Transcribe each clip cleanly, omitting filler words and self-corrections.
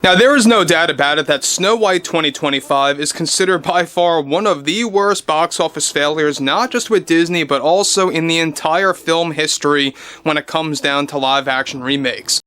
Now, there is no doubt about it that Snow White 2025 is considered by far one of the worst box office failures, not just with Disney, but also in the entire film history when it comes down to live-action remakes.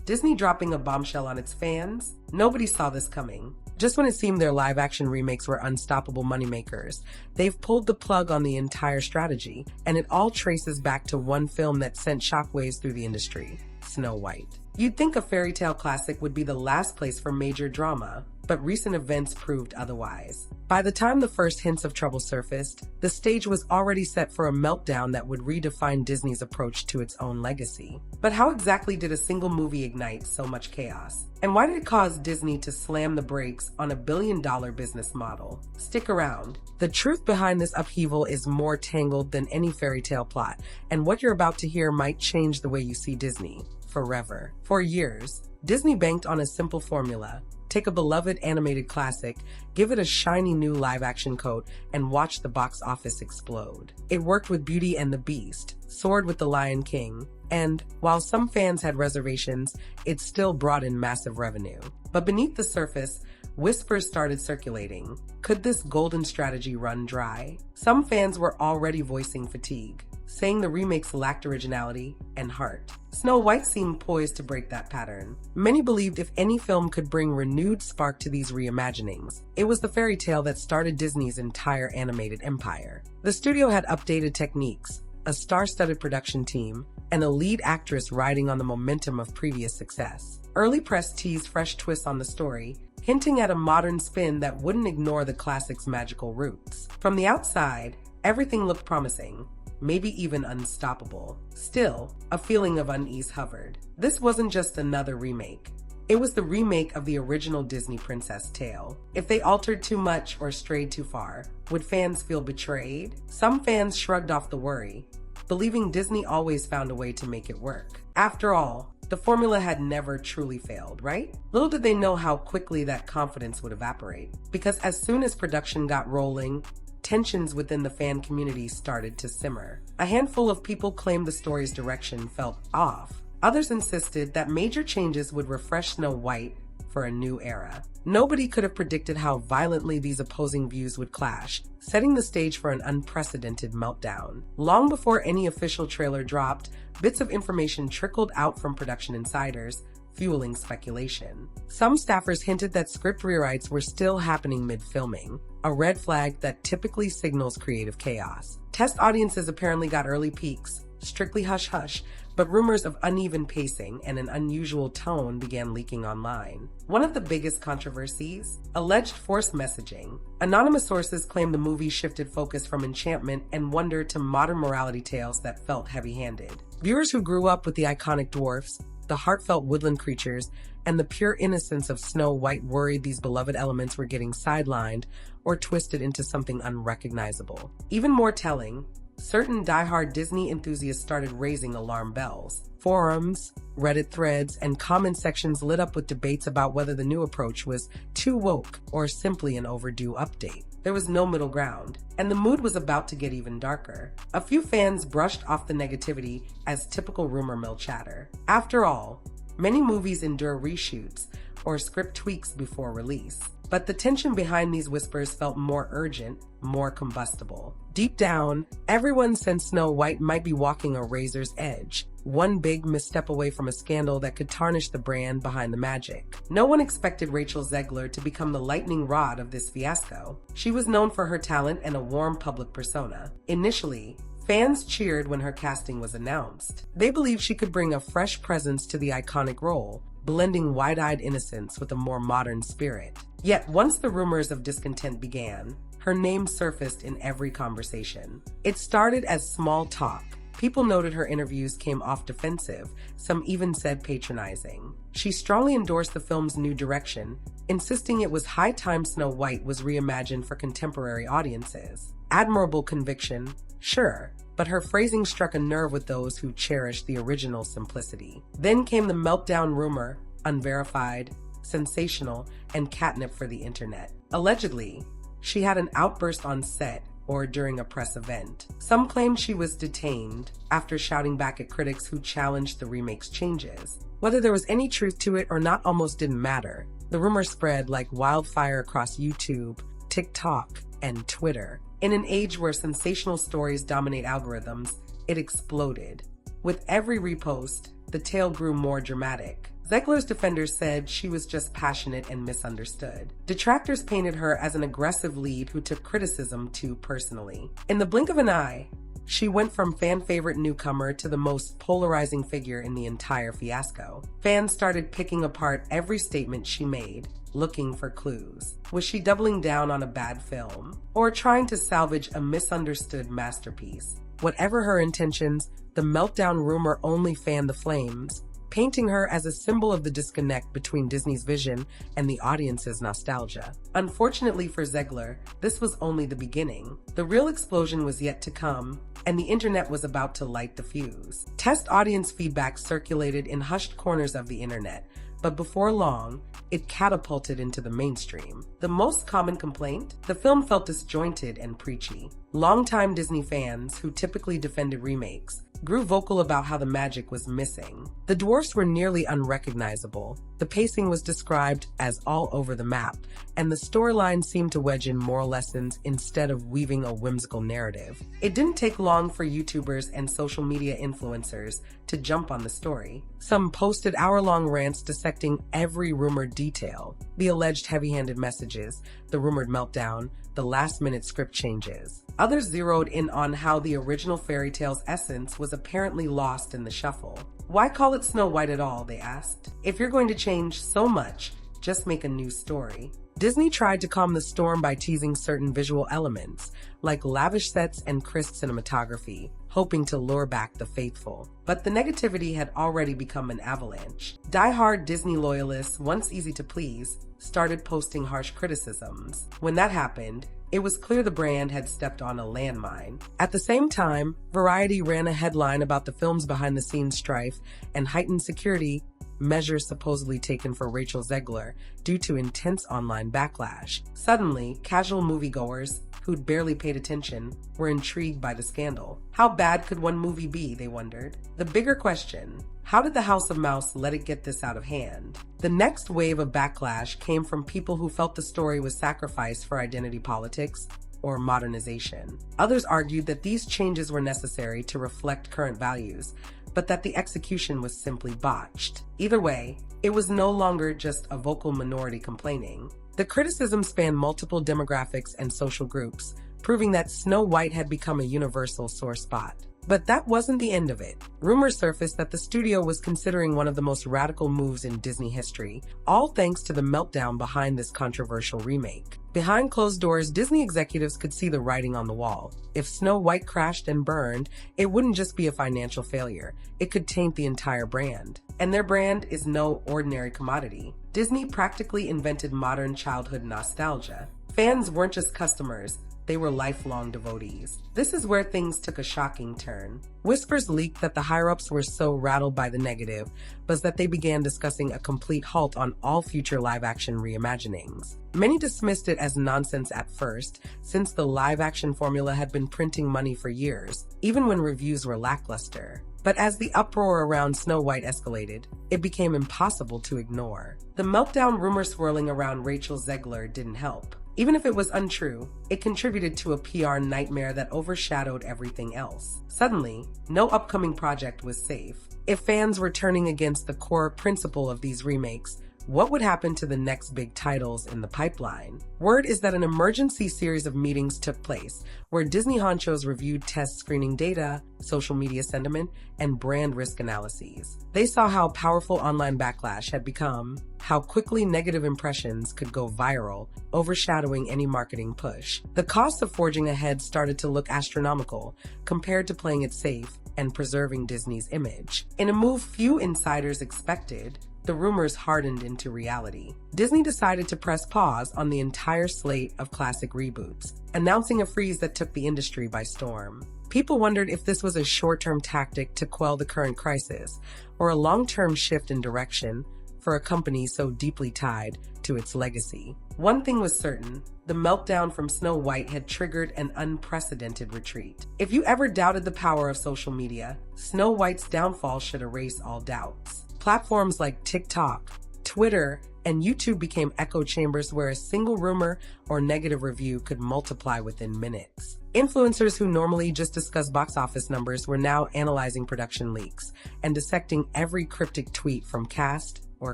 Disney dropping a bombshell on its fans? Nobody saw this coming. Just when it seemed their live-action remakes were unstoppable moneymakers, they've pulled the plug on the entire strategy, and it all traces back to one film that sent shockwaves through the industry: Snow White. You'd think a fairy tale classic would be the last place for major drama, but recent events proved otherwise. By the time the first hints of trouble surfaced, the stage was already set for a meltdown that would redefine Disney's approach to its own legacy. But how exactly did a single movie ignite so much chaos? And why did it cause Disney to slam the brakes on a billion-dollar business model? Stick around. The truth behind this upheaval is more tangled than any fairy tale plot, and what you're about to hear might change the way you see Disney forever. For years, Disney banked on a simple formula: take a beloved animated classic, give it a shiny new live-action coat, and watch the box office explode. It worked with Beauty and the Beast, soared with The Lion King, and while some fans had reservations, it still brought in massive revenue. But beneath the surface, whispers started circulating. Could this golden strategy run dry? Some fans were already voicing fatigue, saying the remakes lacked originality and heart. Snow White seemed poised to break that pattern. Many believed if any film could bring renewed spark to these reimaginings, it was the fairy tale that started Disney's entire animated empire. The studio had updated techniques, a star-studded production team, and a lead actress riding on the momentum of previous success. Early press teased fresh twists on the story, hinting at a modern spin that wouldn't ignore the classic's magical roots. From the outside, everything looked promising, maybe even unstoppable. Still, a feeling of unease hovered. This wasn't just another remake. It was the remake of the original Disney princess tale. If they altered too much or strayed too far, would fans feel betrayed? Some fans shrugged off the worry, believing Disney always found a way to make it work. After all, the formula had never truly failed, right? Little did they know how quickly that confidence would evaporate. Because as soon as production got rolling, tensions within the fan community started to simmer. A handful of people claimed the story's direction felt off. Others insisted that major changes would refresh Snow White for a new era. Nobody could have predicted how violently these opposing views would clash, setting the stage for an unprecedented meltdown. Long before any official trailer dropped, bits of information trickled out from production insiders, fueling speculation. Some staffers hinted that script rewrites were still happening mid-filming, a red flag that typically signals creative chaos. Test audiences apparently got early peeks, strictly hush-hush, but rumors of uneven pacing and an unusual tone began leaking online. One of the biggest controversies? Alleged forced messaging. Anonymous sources claim the movie shifted focus from enchantment and wonder to modern morality tales that felt heavy-handed. Viewers who grew up with the iconic dwarfs, the heartfelt woodland creatures, and the pure innocence of Snow White worried these beloved elements were getting sidelined or twisted into something unrecognizable. Even more telling, certain diehard Disney enthusiasts started raising alarm bells. Forums, Reddit threads, and comment sections lit up with debates about whether the new approach was too woke or simply an overdue update. There was no middle ground, and the mood was about to get even darker. A few fans brushed off the negativity as typical rumor mill chatter. After all, many movies endure reshoots or script tweaks before release. But the tension behind these whispers felt more urgent, more combustible. Deep down, everyone sensed Snow White might be walking a razor's edge, one big misstep away from a scandal that could tarnish the brand behind the magic. No one expected Rachel Zegler to become the lightning rod of this fiasco. She was known for her talent and a warm public persona. Initially, fans cheered when her casting was announced. They believed she could bring a fresh presence to the iconic role, blending wide-eyed innocence with a more modern spirit. Yet once the rumors of discontent began, her name surfaced in every conversation. It started as small talk. People noted her interviews came off defensive, some even said patronizing. She strongly endorsed the film's new direction, insisting it was high time Snow White was reimagined for contemporary audiences. Admirable conviction, sure, but her phrasing struck a nerve with those who cherished the original simplicity. Then came the meltdown rumor, unverified, sensational, and catnip for the internet. Allegedly, she had an outburst on set or during a press event. Some claimed she was detained after shouting back at critics who challenged the remake's changes. Whether there was any truth to it or not almost didn't matter. The rumor spread like wildfire across YouTube, TikTok, and Twitter. In an age where sensational stories dominate algorithms, it exploded. With every repost, the tale grew more dramatic. Zegler's defenders said she was just passionate and misunderstood. Detractors painted her as an aggressive lead who took criticism too personally. In the blink of an eye, she went from fan-favorite newcomer to the most polarizing figure in the entire fiasco. Fans started picking apart every statement she made, looking for clues. Was she doubling down on a bad film? Or trying to salvage a misunderstood masterpiece? Whatever her intentions, the meltdown rumor only fanned the flames, painting her as a symbol of the disconnect between Disney's vision and the audience's nostalgia. Unfortunately for Zegler, this was only the beginning. The real explosion was yet to come, and the internet was about to light the fuse. Test audience feedback circulated in hushed corners of the internet, but before long, it catapulted into the mainstream. The most common complaint? The film felt disjointed and preachy. Longtime Disney fans, who typically defended remakes, grew vocal about how the magic was missing. The dwarfs were nearly unrecognizable. The pacing was described as all over the map, and the storyline seemed to wedge in moral lessons instead of weaving a whimsical narrative. It didn't take long for YouTubers and social media influencers to jump on the story. Some posted hour-long rants dissecting every rumored detail: the alleged heavy-handed messages, the rumored meltdown, the last-minute script changes. Others zeroed in on how the original fairy tale's essence was apparently lost in the shuffle. Why call it Snow White at all, they asked. If you're going to change so much, just make a new story. Disney tried to calm the storm by teasing certain visual elements, like lavish sets and crisp cinematography, hoping to lure back the faithful. But the negativity had already become an avalanche. Die-hard Disney loyalists, once easy to please, started posting harsh criticisms. When that happened, it was clear the brand had stepped on a landmine. At the same time, Variety ran a headline about the film's behind-the-scenes strife and heightened security measures supposedly taken for Rachel Zegler due to intense online backlash. Suddenly, casual moviegoers who'd barely paid attention were intrigued by the scandal. How bad could one movie be, they wondered. The bigger question: how did the House of Mouse let it get this out of hand? The next wave of backlash came from people who felt the story was sacrificed for identity politics or modernization. Others argued that these changes were necessary to reflect current values, but that the execution was simply botched. Either way, it was no longer just a vocal minority complaining. The criticism spanned multiple demographics and social groups, proving that Snow White had become a universal sore spot. But that wasn't the end of it. Rumors surfaced that the studio was considering one of the most radical moves in Disney history, all thanks to the meltdown behind this controversial remake. Behind closed doors, Disney executives could see the writing on the wall. If Snow White crashed and burned, it wouldn't just be a financial failure. It could taint the entire brand. And their brand is no ordinary commodity. Disney practically invented modern childhood nostalgia. Fans weren't just customers, they were lifelong devotees. This is where things took a shocking turn. Whispers leaked that the higher-ups were so rattled by the negative, but that they began discussing a complete halt on all future live-action reimaginings. Many dismissed it as nonsense at first, since the live-action formula had been printing money for years, even when reviews were lackluster. But as the uproar around Snow White escalated, it became impossible to ignore. The meltdown rumor swirling around Rachel Zegler didn't help. Even if it was untrue, it contributed to a PR nightmare that overshadowed everything else. Suddenly, no upcoming project was safe. If fans were turning against the core principle of these remakes, what would happen to the next big titles in the pipeline? Word is that an emergency series of meetings took place, where Disney honchos reviewed test screening data, social media sentiment, and brand risk analyses. They saw how powerful online backlash had become, how quickly negative impressions could go viral, overshadowing any marketing push. The cost of forging ahead started to look astronomical, compared to playing it safe and preserving Disney's image. In a move few insiders expected, the rumors hardened into reality. Disney decided to press pause on the entire slate of classic reboots, announcing a freeze that took the industry by storm. People wondered if this was a short-term tactic to quell the current crisis, or a long-term shift in direction for a company so deeply tied to its legacy. One thing was certain: the meltdown from Snow White had triggered an unprecedented retreat. If you ever doubted the power of social media, Snow White's downfall should erase all doubts. Platforms like TikTok, Twitter, and YouTube became echo chambers where a single rumor or negative review could multiply within minutes. Influencers who normally just discuss box office numbers were now analyzing production leaks and dissecting every cryptic tweet from cast or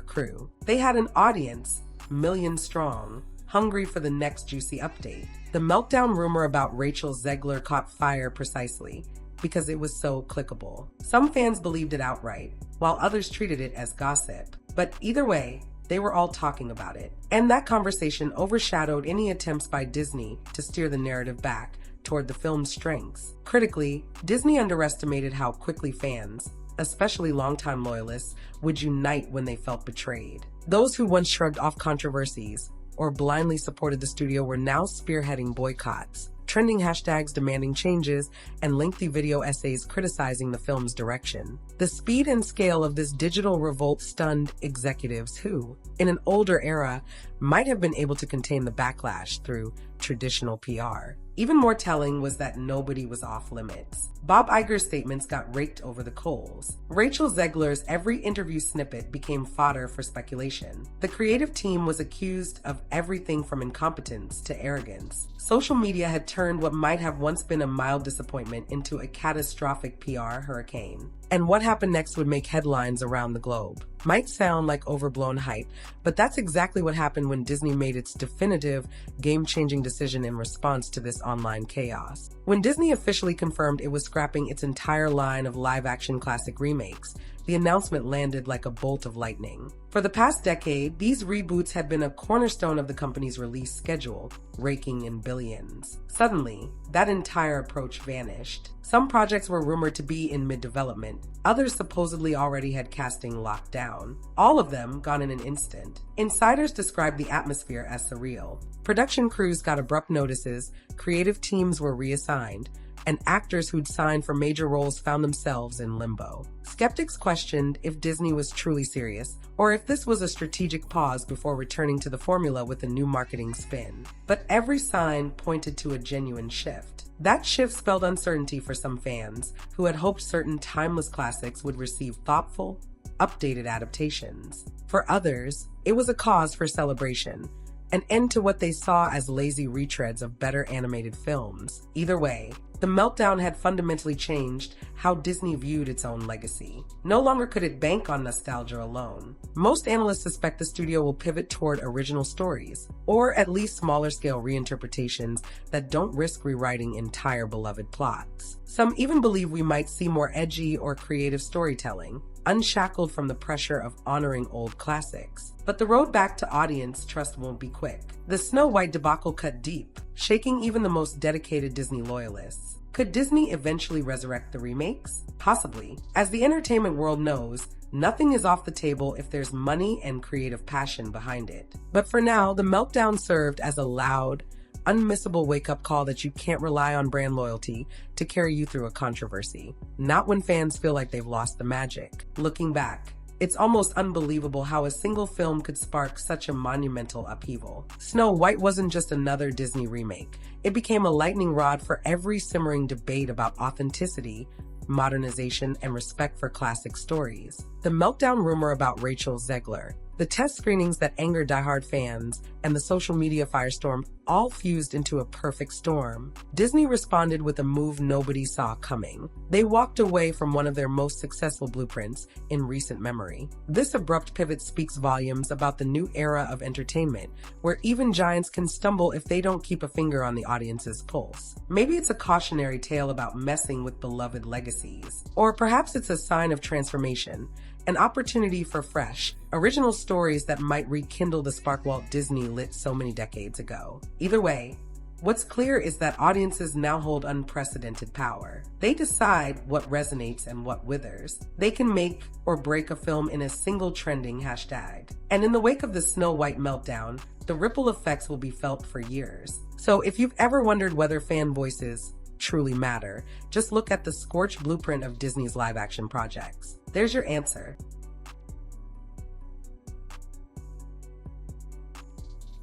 crew. They had an audience, millions strong, hungry for the next juicy update. The meltdown rumor about Rachel Zegler caught fire precisely because it was so clickable. Some fans believed it outright, while others treated it as gossip. But either way, they were all talking about it. And that conversation overshadowed any attempts by Disney to steer the narrative back toward the film's strengths. Critically, Disney underestimated how quickly fans, especially longtime loyalists, would unite when they felt betrayed. Those who once shrugged off controversies or blindly supported the studio were now spearheading boycotts, trending hashtags demanding changes, and lengthy video essays criticizing the film's direction. The speed and scale of this digital revolt stunned executives who, in an older era, might have been able to contain the backlash through traditional PR. Even more telling was that nobody was off limits. Bob Iger's statements got raked over the coals. Rachel Zegler's every interview snippet became fodder for speculation. The creative team was accused of everything from incompetence to arrogance. Social media had turned what might have once been a mild disappointment into a catastrophic PR hurricane. And what happened next would make headlines around the globe. Might sound like overblown hype, but that's exactly what happened when Disney made its definitive, game-changing decision in response to this online chaos. When Disney officially confirmed it was scrapping its entire line of live-action classic remakes, the announcement landed like a bolt of lightning. For the past decade, these reboots had been a cornerstone of the company's release schedule, raking in billions. Suddenly, that entire approach vanished. Some projects were rumored to be in mid-development, others supposedly already had casting locked down. All of them gone in an instant. Insiders described the atmosphere as surreal. Production crews got abrupt notices, creative teams were reassigned, and actors who'd signed for major roles found themselves in limbo. Skeptics questioned if Disney was truly serious, or if this was a strategic pause before returning to the formula with a new marketing spin. But every sign pointed to a genuine shift. That shift spelled uncertainty for some fans, who had hoped certain timeless classics would receive thoughtful, updated adaptations. For others, it was a cause for celebration, an end to what they saw as lazy retreads of better animated films. Either way, the meltdown had fundamentally changed how Disney viewed its own legacy. No longer could it bank on nostalgia alone. Most analysts suspect the studio will pivot toward original stories, or at least smaller-scale reinterpretations that don't risk rewriting entire beloved plots. Some even believe we might see more edgy or creative storytelling, unshackled from the pressure of honoring old classics. But the road back to audience trust won't be quick. The Snow White debacle cut deep, shaking even the most dedicated Disney loyalists. Could Disney eventually resurrect the remakes? Possibly. As the entertainment world knows, nothing is off the table if there's money and creative passion behind it. But for now, the meltdown served as a loud, unmissable wake-up call that you can't rely on brand loyalty to carry you through a controversy. Not when fans feel like they've lost the magic. Looking back, it's almost unbelievable how a single film could spark such a monumental upheaval. Snow White wasn't just another Disney remake. It became a lightning rod for every simmering debate about authenticity, modernization, and respect for classic stories. The meltdown rumor about Rachel Zegler, the test screenings that angered diehard fans, and the social media firestorm all fused into a perfect storm. Disney responded with a move nobody saw coming. They walked away from one of their most successful blueprints in recent memory. This abrupt pivot speaks volumes about the new era of entertainment, where even giants can stumble if they don't keep a finger on the audience's pulse. Maybe it's a cautionary tale about messing with beloved legacies. Or perhaps it's a sign of transformation, an opportunity for fresh, original stories that might rekindle the spark Walt Disney lit so many decades ago. Either way, what's clear is that audiences now hold unprecedented power. They decide what resonates and what withers. They can make or break a film in a single trending hashtag. And in the wake of the Snow White meltdown, the ripple effects will be felt for years. So if you've ever wondered whether fan voices truly matter, just look at the scorched blueprint of Disney's live-action projects. There's your answer.